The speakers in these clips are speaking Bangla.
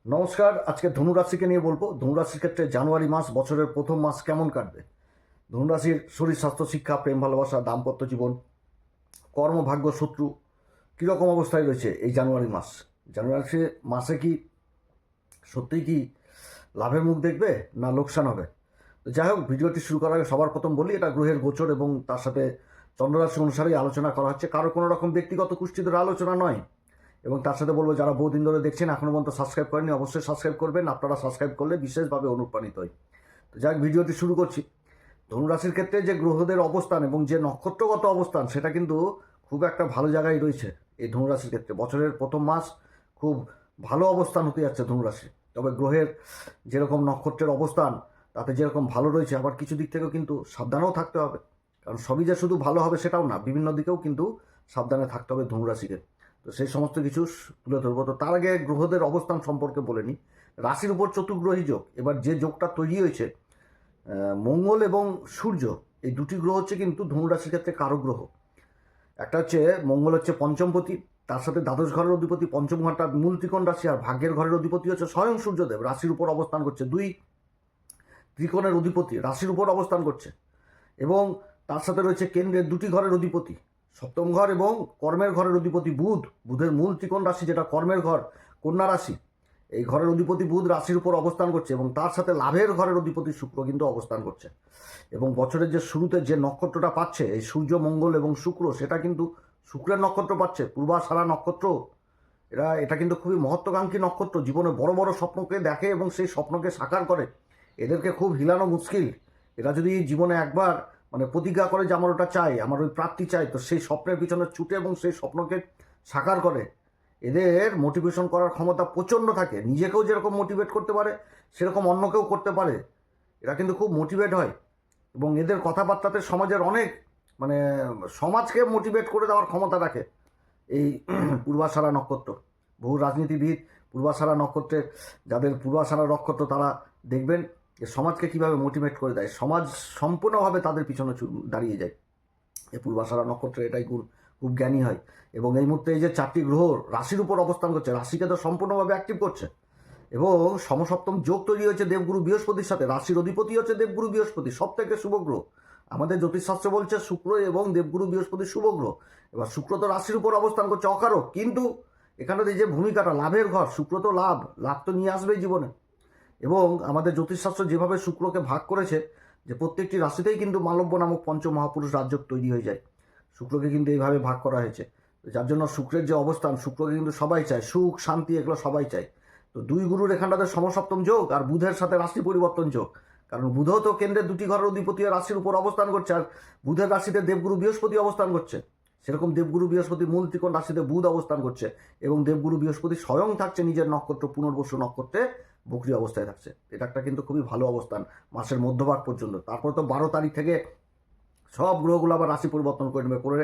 নমস্কার। আজকে ধনুরাশিকে নিয়ে বলবো। ধনুরাশির ক্ষেত্রে জানুয়ারি মাস বছরের প্রথম মাস কেমন কাটবে। ধনুরাশির শরীর স্বাস্থ্য শিক্ষা প্রেম ভালোবাসা দাম্পত্য জীবন কর্ম ভাগ্য শত্রু কীরকম অবস্থায় রয়েছে এই জানুয়ারি মাস। জানুয়ারি মাসে কি সত্যিই কি লাভের মুখ দেখবে না লোকসান হবে। তো যাই হোক, ভিডিওটি শুরু করার আগে সবার প্রথম বলি, এটা গ্রহের গোচর এবং তার সাথে চন্দ্ররাশি অনুসারেই আলোচনা করা হচ্ছে, কারো কোনো রকম ব্যক্তিগত কুষ্ঠিদের আলোচনা নয়। এবং তার সাথে বলবো, যারা বহুদিন ধরে দেখছেন এখনও পর্যন্ত সাবস্ক্রাইব করেনি অবশ্যই সাবস্ক্রাইব করবেন। আপনারা সাবস্ক্রাইব করলে বিশেষভাবে অনুপ্রাণিত হয়। তো যাই হোক, ভিডিওটি শুরু করছি। ধনুরাশির ক্ষেত্রে যে গ্রহদের অবস্থান এবং যে নক্ষত্রগত অবস্থান সেটা কিন্তু খুব একটা ভালো জায়গায় রয়েছে। এই ধনুরাশির ক্ষেত্রে বছরের প্রথম মাস খুব ভালো অবস্থান হতে যাচ্ছে ধনুরাশি। তবে গ্রহের যেরকম নক্ষত্রের অবস্থান তাতে যেরকম ভালো রয়েছে, আবার কিছু দিক থেকেও কিন্তু সাবধানেও থাকতে হবে। কারণ সবই যে শুধু ভালো হবে সেটাও না, বিভিন্ন দিকেও কিন্তু সাবধানে থাকতে হবে ধনুরাশিকে। তো সেই সমস্ত কিছু তুলে ধরবো। তো তার আগে গ্রহদের অবস্থান সম্পর্কে বলে নিই। রাশির উপর চতুর্গ্রহী যোগ, এবার যে যোগটা তৈরি হয়েছে, মঙ্গল এবং সূর্য এই দুটি গ্রহ হচ্ছে কিন্তু ধনুরাশির ক্ষেত্রে কারক গ্রহ। একটা হচ্ছে মঙ্গল হচ্ছে পঞ্চমপতি, তার সাথে দ্বাদশ ঘরের অধিপতি, পঞ্চম ঘরটা মূল ত্রিকোণ রাশি, আর ভাগ্যের ঘরের অধিপতি হচ্ছে স্বয়ং সূর্যদেব রাশির উপর অবস্থান করছে। দুই ত্রিকোণের অধিপতি রাশির উপর অবস্থান করছে এবং তার সাথে রয়েছে কেন্দ্রের দুটি ঘরের অধিপতি, সপ্তম ঘর এবং কর্মের ঘরের অধিপতি বুধ। বুধের মূল ত্রিকোণ রাশি যেটা কর্মের ঘর, কন্যা রাশি, এই ঘরের অধিপতি বুধ রাশির উপর অবস্থান করছে এবং তার সাথে লাভের ঘরের অধিপতি শুক্র কিন্তু অবস্থান করছে। এবং বছরের যে শুরুতে যে নক্ষত্রটা পাচ্ছে এই সূর্য মঙ্গল এবং শুক্র, সেটা কিন্তু শুক্রের নক্ষত্র পাচ্ছে, পূর্বাষাঢ়া নক্ষত্র। এটা কিন্তু খুবই মহত্ত্বাকাঙ্ক্ষী নক্ষত্র, জীবনে বড় বড় স্বপ্নকে দেখে এবং সেই স্বপ্নকে সাকার করে। এদেরকে খুব হিলানো মুশকিল। এরা যদি জীবনে একবার প্রতিজ্ঞা করে যে আমার ওটা চাই, আমার ওই প্রাপ্তি চাই, তো সেই স্বপ্নের পিছনে ছুটে এবং সেই স্বপ্নকে সাকার করে। এদের মোটিভেশন করার ক্ষমতা প্রচণ্ড থাকে, নিজেকেও যেরকম মোটিভেট করতে পারে সেরকম অন্যকেও করতে পারে। এরা কিন্তু খুব মোটিভেট হয় এবং এদের কথাবার্তাতে সমাজের অনেক মানে সমাজকে মোটিভেট করে দেওয়ার ক্ষমতা রাখে এই পূর্বাষাঢ়া নক্ষত্র। বহু রাজনীতিবিদ পূর্বাষাঢ়া নক্ষত্রের, যাদের পূর্বাষাঢ়া নক্ষত্র, তারা দেখবেন যে সমাজকে কীভাবে মোটিভেট করে দেয়, সমাজ সম্পূর্ণভাবে তাদের পিছনে দাঁড়িয়ে যায়। এই পূর্বাষাঢ়া নক্ষত্রের এটাই গুণ, খুব জ্ঞানী হয়। এবং এই মুহূর্তে এই যে চারটি গ্রহ রাশির উপর অবস্থান করছে, রাশিকে তো সম্পূর্ণভাবে অ্যাক্টিভ করছে এবং সমসপ্তম যোগ তৈরি হয়েছে দেবগুরু বৃহস্পতির সাথে। রাশির অধিপতি হচ্ছে দেবগুরু বৃহস্পতি, সব থেকে শুভ গ্রহ। আমাদের জ্যোতিষশাস্ত্র বলছে শুক্র এবং দেবগুরু বৃহস্পতি শুভ গ্রহ। এবার শুক্র তো রাশির উপর অবস্থান করছে অকারক, কিন্তু এখানে যে ভূমিকাটা লাভের ঘর, শুক্র তো লাভ তো নিয়ে আসবেই জীবনে। এবং আমাদের জ্যোতিষশাস্ত্র যেভাবে শুক্রকে ভাগ করেছে, যে প্রত্যেকটি রাশিতেই কিন্তু মালব্য নামক পঞ্চমহাপুরুষ রাজযোগ তৈরি হয়ে যায়। শুক্রকে কিন্তু এইভাবে ভাগ করা হয়েছে, যার জন্য শুক্রের যে অবস্থান, শুক্রকে কিন্তু সবাই চায়, সুখ শান্তি এগুলো সবাই চায়। তো দুই গুরুর এখানটাতে সমসপ্তম যোগ আর বুধের সাথে রাশি পরিবর্তন যোগ। কারণ বুধও তো কেন্দ্রের দুটি ঘরের অধিপতি রাশির উপর অবস্থান করছে, আর বুধের রাশিতে দেবগুরু বৃহস্পতি অবস্থান করছে। সেরকম দেবগুরু বৃহস্পতি মূল ত্রিকোণ রাশিতে বুধ অবস্থান করছে এবং দেবগুরু বৃহস্পতি স্বয়ং থাকছে নিজের নক্ষত্র পুনর্বসু নক্ষত্রে, বকরি অবস্থায় থাকছে। এটা একটা কিন্তু খুবই ভালো অবস্থান মাসের মধ্যভাগ পর্যন্ত। তারপর তো 12 তারিখ থেকে সব গ্রহগুলো আবার রাশি পরিবর্তন করে নেবে, করে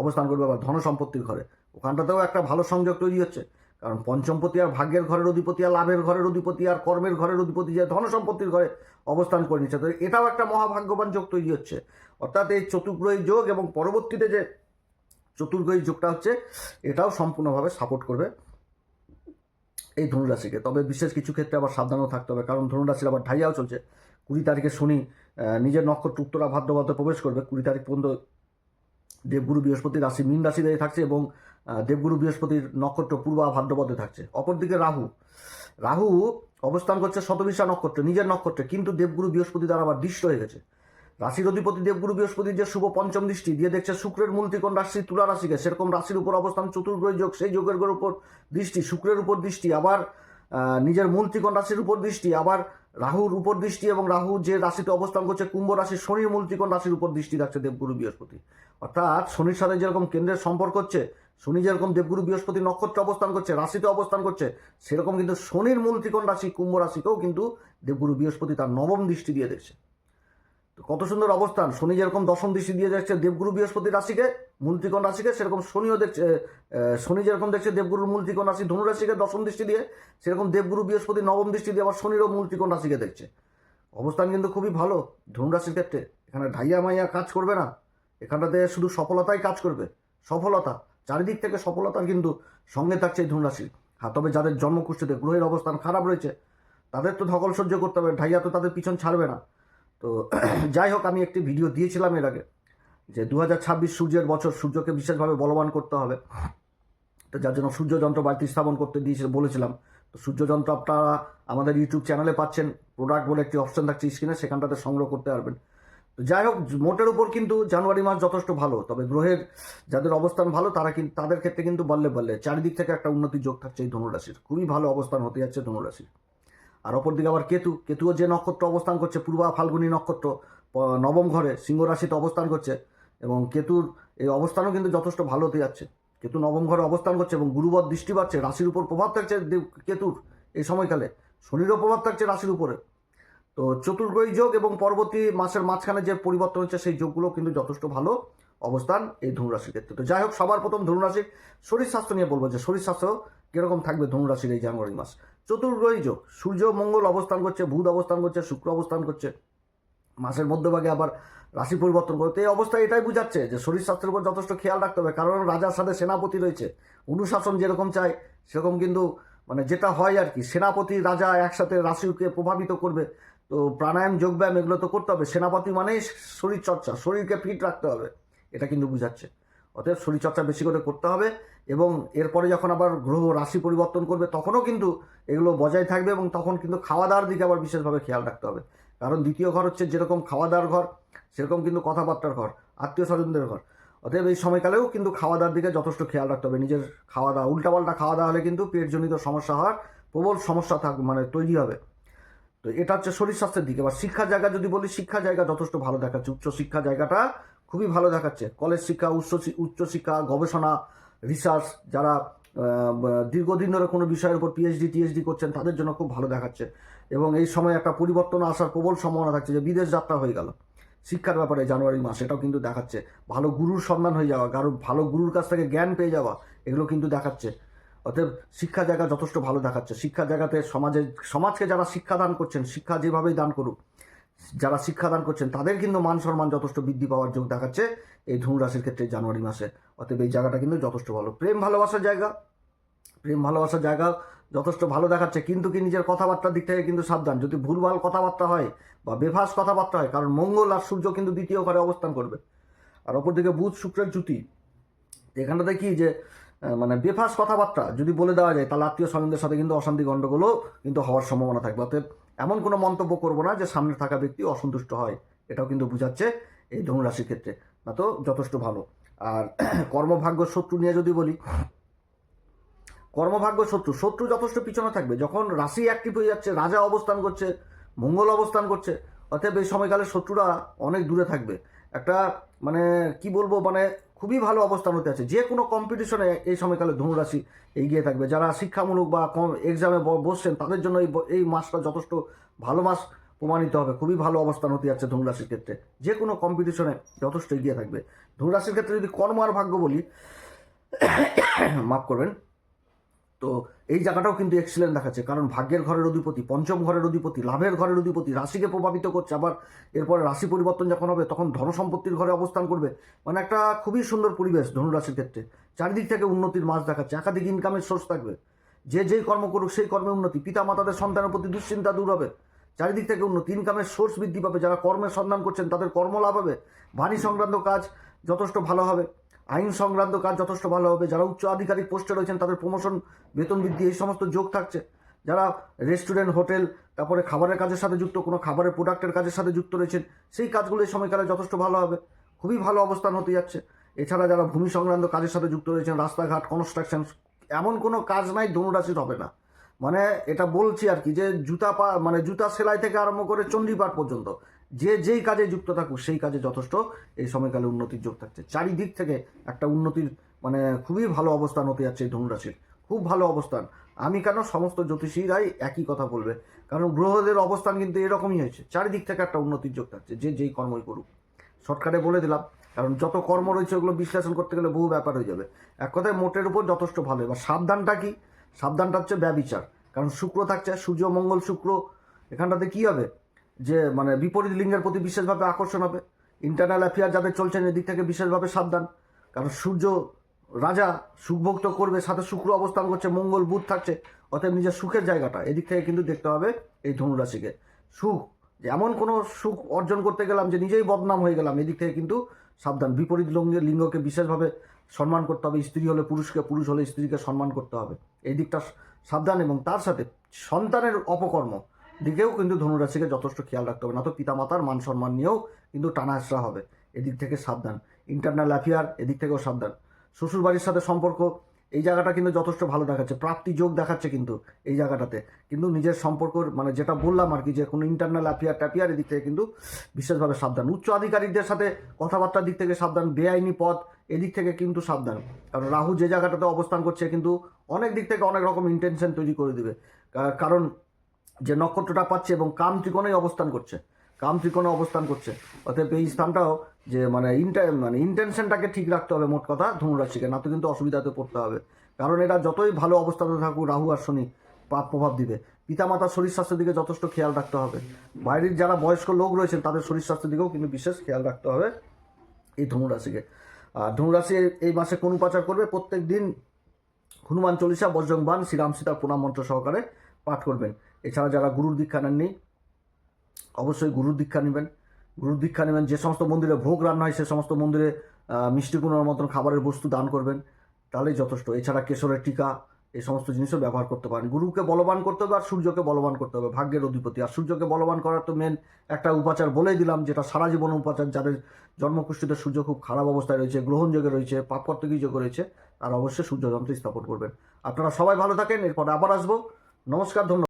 অবস্থান করবে আবার ধন সম্পত্তির ঘরে। ওখানটাতেও একটা ভালো সংযোগ তৈরি হচ্ছে, কারণ পঞ্চমপতি আর ভাগ্যের ঘরের অধিপতি আর লাভের ঘরের অধিপতি আর কর্মের ঘরের অধিপতি যে ধন সম্পত্তির ঘরে অবস্থান করে নিচ্ছে। তো এটাও একটা মহাভাগ্যবান যোগ তৈরি হচ্ছে। অর্থাৎ এই চতুর্গ্রহী যোগ এবং পরবর্তীতে যে চতুর্গ্রহী যোগটা হচ্ছে, এটাও সম্পূর্ণভাবে সাপোর্ট করবে এই ধনুরাশিকে। তবে বিশেষ কিছু ক্ষেত্রে আবার সাবধানও থাকতে হবে, কারণ ধনুরাশির আবার ঢাইয়াও চলছে। 20 তারিখে শনি নিজের নক্ষত্র উত্তরা ভাদ্রপদে প্রবেশ করবে। 20 তারিখ পর্যন্ত দেবগুরু বৃহস্পতি রাশি মীন রাশিতে থাকছে এবং দেবগুরু বৃহস্পতির নক্ষত্র পূর্বা ভাদ্রপদে থাকছে। অপরদিকে রাহু অবস্থান করছে শতবিশা নক্ষত্রে, নিজের নক্ষত্রে, কিন্তু দেবগুরু বৃহস্পতি দ্বারা আবার দৃষ্ট হয়ে গেছে। রাশির অধিপতি দেবগুরু বৃহস্পতির যে শুভ পঞ্চম দৃষ্টি দিয়ে দেখছে শুক্রের মূল ত্রিকোণ রাশি তুলা রাশিকে, সেরকম রাশির উপর অবস্থান চতুর্গ্রহী যোগ, সেই যোগের উপর দৃষ্টি, শুক্রের উপর দৃষ্টি, আবার নিজের মূল ত্রিকোণ রাশির উপর দৃষ্টি, আবার রাহুর উপর দৃষ্টি, এবং রাহু যে রাশিতে অবস্থান করছে কুম্ভ রাশি, শনির মূল ত্রিকোণ রাশির উপর দৃষ্টি রাখছে দেবগুরু বৃহস্পতি। অর্থাৎ শনির সাথে যেরকম কেন্দ্রের সম্পর্ক হচ্ছে, শনি যেরকম দেবগুরু বৃহস্পতি নক্ষত্রে অবস্থান করছে, রাশিতে অবস্থান করছে, সেরকম কিন্তু শনির মূল ত্রিকোণ রাশি কুম্ভ রাশিকেও কিন্তু দেবগুরু বৃহস্পতি তার নবম দৃষ্টি দিয়ে দেখছে। তো কত সুন্দর অবস্থান। শনি যেরকম দশম দৃষ্টি দিয়ে যাচ্ছে দেবগুরু বৃহস্পতি রাশিকে, মূল ত্রিকোণ রাশিকে, সেরকম শনিও দেখছে, শনি যেরকম দেখছে দেবগুরুর মূল ত্রিকোণ রাশি ধনু রাশিকে দশম দৃষ্টি দিয়ে, সেরকম দেবগুরু বৃহস্পতি নবম দৃষ্টি দিয়ে আবার শনিরও মূল ত্রিকোণ রাশিকে দেখছে। অবস্থান কিন্তু খুবই ভালো ধনু রাশির ক্ষেত্রে। এখানে ঢাইয়া মাইয়া কাজ করবে না, এখানটাতে শুধু সফলতাই কাজ করবে। সফলতা, চারিদিক থেকে সফলতার কিন্তু সঙ্গে থাকছে এই ধনু রাশির। হ্যাঁ, তবে যাদের জন্মকুষ্ঠিতে গ্রহের অবস্থান খারাপ রয়েছে তাদের তো ধকল সহ্য করতে হবে, ঢাইয়া তো তাদের পিছন ছাড়বে না। তো যাই হোক, আমি একটি ভিডিও দিয়েছিলাম এর আগে যে 2026 সূর্যের বছর, সূর্যকে বিশেষভাবে বলবান করতে হবে। তো যার জন্য সূর্যযন্ত্র বাড়িতে স্থাপন করতে বলেছিলাম। তো সূর্যযন্ত্র আপনারা আমাদের ইউটিউব চ্যানেলে পাচ্ছেন, প্রোডাক্ট বলে একটি অপশন থাকছে স্ক্রিনে, সেখানটাতে সংগ্রহ করতে পারবেন। তো যাই হোক, মোটের উপর কিন্তু জানুয়ারি মাস যথেষ্ট ভালো। তবে গ্রহের যাদের অবস্থান ভালো তাদের ক্ষেত্রে কিন্তু বললে চারিদিক থেকে একটা উন্নতির যোগ থাকছে এই ধনুরাশির। খুবই ভালো অবস্থান হতে যাচ্ছে ধনুরাশির। আর অপরদিকে আবার কেতুও যে নক্ষত্র অবস্থান করছে, পূর্বা ফাল্গুনী নক্ষত্র, নবম ঘরে সিংহ রাশিতে অবস্থান করছে, এবং কেতুর এই অবস্থানও কিন্তু যথেষ্ট ভালো হতে যাচ্ছে। কেতু নবম ঘরে অবস্থান করছে এবং গুরুবর দৃষ্টি পাচ্ছে, রাশির উপর প্রভাব থাকছে কেতুর এই সময়কালে, শনিরও প্রভাব থাকছে রাশির উপরে। তো চতুর্গ্রহী যোগ এবং পরবর্তী মাসের মাঝখানে যে পরিবর্তন হচ্ছে সেই যোগগুলো কিন্তু যথেষ্ট ভালো অবস্থান এই ধনুরাশির ক্ষেত্রে। তো যাই হোক, সবার প্রথম ধনুরাশির শরীর স্বাস্থ্য নিয়ে বলবো যে শরীর স্বাস্থ্য কিরকম থাকবে ধনুরাশির এই জানুয়ারি মাস। চতুর্গ্রহী যোগ, সূর্য মঙ্গল অবস্থান করছে, বুধ অবস্থান করছে, শুক্র অবস্থান করছে, মাসের মধ্যভাগে আবার রাশি পরিবর্তন করতে। এই অবস্থায় এটাই বুঝাচ্ছে যে শরীর স্বাস্থ্যের উপর যথেষ্ট খেয়াল রাখতে হবে, কারণ রাজার সাথে সেনাপতি রয়েছে। অনুশাসন যেরকম চায় সেরকম কিন্তু মানে যেটা হয় আর কি, সেনাপতি রাজা একসাথে রাশিকে প্রভাবিত করবে। তো প্রাণায়াম যোগব্যায়াম এগুলো তো করতে হবে। সেনাপতি মানেই শরীর চর্চা, শরীরকে ফিট রাখতে হবে, এটা কিন্তু বুঝাচ্ছে। অতএব শরীরচর্চা বেশি করে করতে হবে, এবং এরপরে যখন আবার গ্রহ রাশি পরিবর্তন করবে তখনও কিন্তু এগুলো বজায় থাকবে, এবং তখন কিন্তু খাওয়া দাওয়ার দিকে আবার বিশেষভাবে খেয়াল রাখতে হবে। কারণ দ্বিতীয় ঘর হচ্ছে যেরকম খাওয়া দাওয়ার ঘর, সেরকম কিন্তু কথাবার্তার ঘর, আত্মীয় স্বজনদের ঘর। অতএব এই সময়কালেও কিন্তু খাওয়া দাওয়ার দিকে যথেষ্ট খেয়াল রাখতে হবে। নিজের খাওয়া দাওয়া উল্টাপাল্টা খাওয়া দাওয়া হলে কিন্তু পেটজনিত সমস্যা হওয়ার প্রবল সমস্যা মানে তৈরি হবে। তো এটা হচ্ছে শরীর স্বাস্থ্যের দিকে। এবার শিক্ষার জায়গা যদি বলি, শিক্ষার জায়গা যথেষ্ট ভালো দেখাচ্ছে, উচ্চশিক্ষা জায়গাটা খুবই ভালো দেখাচ্ছে। কলেজ শিক্ষা, উচ্চশিক্ষা, গবেষণা, রিসার্চ, যারা দীর্ঘদিন ধরে কোনো বিষয়ের উপর টিএসডি করছেন তাদের জন্য খুব ভালো দেখাচ্ছে। এবং এই সময় একটা পরিবর্তন আসার প্রবল সম্ভাবনা থাকছে, যে বিদেশ যাত্রা হয়ে গেল শিক্ষার ব্যাপারে জানুয়ারি মাস, এটাও কিন্তু দেখাচ্ছে। ভালো গুরুর সন্ধান হয়ে যাওয়া, ভালো গুরুর কাছ থেকে জ্ঞান পেয়ে যাওয়া, এগুলো কিন্তু দেখাচ্ছে। অতএব শিক্ষা জায়গা যথেষ্ট ভালো দেখাচ্ছে। শিক্ষা জায়গাতে সমাজকে যারা শিক্ষাদান করছেন, শিক্ষা যেভাবেই দান করুক, যারা শিক্ষাদান করছেন তাদের কিন্তু মান সম্মান যথেষ্ট বৃদ্ধি পাওয়ার যোগ দেখাচ্ছে এই ধনুরাশির ক্ষেত্রে জানুয়ারি মাসে। অতএব এই জায়গাটা কিন্তু যথেষ্ট ভালো। প্রেম ভালোবাসার জায়গা যথেষ্ট ভালো দেখাচ্ছে, কিন্তু কি নিজের কথাবার্তার দিক থেকে কিন্তু সাবধান। যদি ভুলভাল কথাবার্তা হয় বা বেফাস কথাবার্তা হয়, কারণ মঙ্গল আর সূর্য কিন্তু দ্বিতীয় ঘরে অবস্থান করবে। আর অপরদিকে বুধ শুক্রের জুতি, এখানটাতে কি যে মানে বেফাস কথাবার্তা যদি বলে দেওয়া যায়, তাহলে আত্মীয় স্বজনদের সাথে কিন্তু অশান্তি গণ্ডগোলও কিন্তু হওয়ার সম্ভাবনা থাকবে। অতএব এমন কোনো মন্তব্য করবো না যে সামনে থাকা ব্যক্তি অসন্তুষ্ট হয়, এটাও কিন্তু বুঝাচ্ছে এই ধনুরাশির ক্ষেত্রে। না তো যথেষ্ট ভালো। আর কর্মভাগ্য শত্রু নিয়ে যদি বলি, কর্মভাগ্য শত্রু যথেষ্ট পিছনে থাকবে। যখন রাশি অ্যাক্টিভ হয়ে যাচ্ছে, রাজা অবস্থান করছে, মঙ্গল অবস্থান করছে, অতএব এই সময়কালে শত্রুরা অনেক দূরে থাকবে। একটা মানে কি বলবো, মানে খুবই ভালো অবস্থান হতে আছে। যে কোনো কম্পিটিশনে এই সময়কালে ধনুরাশি এগিয়ে থাকবে। যারা শিক্ষামূলক বা এক্সামে বসছেন তাদের জন্য এই মাসটা যথেষ্ট ভালো মাস প্রমাণিত হবে। খুবই ভালো অবস্থান হতে যাচ্ছে ধনুরাশির ক্ষেত্রে, যে কোনো কম্পিটিশনে যথেষ্ট এগিয়ে থাকবে। ধনুরাশির ক্ষেত্রে যদি কর্ম আর ভাগ্য বলি, মাফ করবেন, তো এই জায়গাটাও কিন্তু এক্সিলেন্ট দেখাচ্ছে। কারণ ভাগ্যের ঘরের অধিপতি, পঞ্চম ঘরের অধিপতি, লাভের ঘরের অধিপতি রাশিকে প্রভাবিত করছে। আবার এরপরে রাশি পরিবর্তন যখন হবে তখন ধনসম্পত্তির ঘরে অবস্থান করবে। মানে একটা খুবই সুন্দর পরিবেশ ধনুরাশির ক্ষেত্রে। চারিদিক থেকে উন্নতির মাস দেখাচ্ছে, একাধিক ইনকামের সোর্স থাকবে। যেই কর্ম করুক সেই কর্মে উন্নতি, পিতা মাতাদের সন্তানের প্রতি দুশ্চিন্তা দূর হবে, চারিদিক থেকে উন্নতি, ইনকামের সোর্স বৃদ্ধি পাবে। যারা কর্মের সন্ধান করছেন তাদের কর্ম লাভ হবে। বাণী সংক্রান্ত কাজ যথেষ্ট ভালো হবে, আইন সংক্রান্ত কাজ যথেষ্ট ভালো হবে। যারা উচ্চ আধিকারিক পোস্টে রয়েছেন তাদের প্রমোশন, বেতন বৃদ্ধি, এই সমস্ত যোগ থাকছে। যারা রেস্টুরেন্ট, হোটেল, তারপরে খাবারের কাজের সাথে যুক্ত, কোনো খাবারের প্রোডাক্টের কাজের সাথে যুক্ত রয়েছেন, সেই কাজগুলো এই সময়কালে যথেষ্ট ভালো হবে, খুবই ভালো অবস্থান হতে যাচ্ছে। এছাড়া যারা ভূমি সংক্রান্ত কাজের সাথে যুক্ত রয়েছেন, রাস্তাঘাট, কনস্ট্রাকশন, এমন কোনো কাজ নাই ধনুরাশির হবে না। মানে এটা বলছি আর কি, যে জুতা সেলাই থেকে আরম্ভ করে চণ্ডীপাঠ পর্যন্ত যেই কাজে যুক্ত থাকুক সেই কাজে যথেষ্ট এই সময়কালে উন্নতির যোগ থাকছে। চারিদিক থেকে একটা উন্নতির মানে খুবই ভালো অবস্থান হতে যাচ্ছে এই ধনুরাশির, খুব ভালো অবস্থান। আমি কেন, সমস্ত জ্যোতিষীরাই একই কথা বলবে, কারণ গ্রহদের অবস্থান কিন্তু এরকমই হয়েছে। চারিদিক থেকে একটা উন্নতির যোগ থাকছে, যেই কর্মই করুক। শর্টকাটে বলে দিলাম, কারণ যত কর্ম রয়েছে ওগুলো বিশ্লেষণ করতে গেলে বহু ব্যাপার হয়ে যাবে। এক কথায় মোটের উপর যথেষ্ট ভালো। এবার সাবধানটা কি? সাবধানটা হচ্ছে ব্যবিচার। কারণ শুক্র থাকছে, সূর্য মঙ্গল শুক্র, এখানটাতে কি হবে যে মানে বিপরীত লিঙ্গের প্রতি বিশেষভাবে আকর্ষণ হবে। ইন্টারনাল অ্যাফেয়ার যাদের চলছেন এদিক থেকে বিশেষভাবে সাবধান। কারণ সূর্য রাজা সুখভোগ তো করবে, সাথে শুক্র অবস্থান করছে, মঙ্গল বুধ থাকছে, অতএব নিজের সুখের জায়গাটা এদিক থেকে কিন্তু দেখতে হবে এই ধনুরাশিকে। সুখ, যে এমন কোনো সুখ অর্জন করতে গেলাম যে নিজেই বদনাম হয়ে গেলাম, এদিক থেকে কিন্তু সাবধান। বিপরীত লিঙ্গকে বিশেষভাবে সম্মান করতে হবে, স্ত্রী হলে পুরুষকে, পুরুষ হলে স্ত্রীকে সম্মান করতে হবে, এই দিকটা সাবধান। এবং তার সাথে সন্তানের অপকর্ম দিকেও কিন্তু ধনুরাশিকে যথেষ্ট খেয়াল রাখতে হবে, না তো পিতামাতার মান সম্মান নিয়েও কিন্তু টানাহেঁচড়া হবে, এদিক থেকে সাবধান। ইন্টারনাল অ্যাফেয়ার, এদিক থেকেও সাবধান। শ্বশুরবাড়ির সাথে সম্পর্ক, এই জায়গাটা কিন্তু যথেষ্ট ভালো দেখাচ্ছে, প্রাপ্তি যোগ দেখাচ্ছে কিন্তু এই জায়গাটাতে। কিন্তু নিজের সম্পর্ক, মানে যেটা বললাম আর কি, যে কোনো ইন্টারনাল অ্যাফেয়ার এদিক থেকে কিন্তু বিশেষভাবে সাবধান। উচ্চ আধিকারিকদের সাথে কথাবার্তার দিক থেকে সাবধান, বেআইনি পথ এদিক থেকে কিন্তু সাবধান। কারণ রাহু যে জায়গাটাতে অবস্থান করছে কিন্তু অনেক দিক থেকে অনেক রকম ইন্টেনশন তৈরি করে দেবে। কারণ যে নক্ষত্রটা পাচ্ছে এবং কাম ত্রিকোণেই অবস্থান করছে, কাম ত্রিকোণে অবস্থান করছে, অতএব এই স্থানটাও যে মানে ইন্টেনশনটাকে ঠিক রাখতে হবে মোট কথা ধনুরাশিকে, না তো কিন্তু অসুবিধাতে পড়তে হবে। কারণ এরা যতই ভালো অবস্থাতে থাকুক, রাহু আর শনি পাপ প্রভাব দিবে। পিতামাতার শরীর স্বাস্থ্যের দিকে যথেষ্ট খেয়াল রাখতে হবে। বাইরের যারা বয়স্ক লোক রয়েছেন তাদের শরীর স্বাস্থ্যের দিকেও কিন্তু বিশেষ খেয়াল রাখতে হবে এই ধনুরাশিকে। আর ধনুরাশি এই মাসে কোন উপাচার করবে? প্রত্যেক দিন হনুমান চল্লিশা, বজ্রংবাণ, শ্রীরাম সীতার প্রণাম মন্ত্র সহকারে পাঠ করবেন। এছাড়া যারা গুরুর দীক্ষা নেননি, অবশ্যই গুরুর দীক্ষা নেবেন। গুরুর দীক্ষা নেবেন, যে সমস্ত মন্দিরে ভোগ রান্না হয় সে সমস্ত মন্দিরে মিষ্টি কুমড়োর মতন খাবারের বস্তু দান করবেন, তাহলেই যথেষ্ট। এছাড়া কেশরের টিকা, এই সমস্ত জিনিসও ব্যবহার করতে পারেন। গুরুকে বলবান করতে হবে আর সূর্যকে বলবান করতে হবে, ভাগ্যের অধিপতি। আর সূর্যকে বলবান করার তো মেন একটা উপাচার বলেই দিলাম, যেটা সারা জীবন উপাচার। যাদের জন্মকুষ্ঠিতে সূর্য খুব খারাপ অবস্থায় রয়েছে, গ্রহণযোগে রয়েছে, পাপকর্তকী যোগে রয়েছে, তারা অবশ্যই সূর্যযন্ত্র স্থাপন করবেন। আপনারা সবাই ভালো থাকেন, এরপর আবার আসবো। নমস্কার, ধন্যবাদ।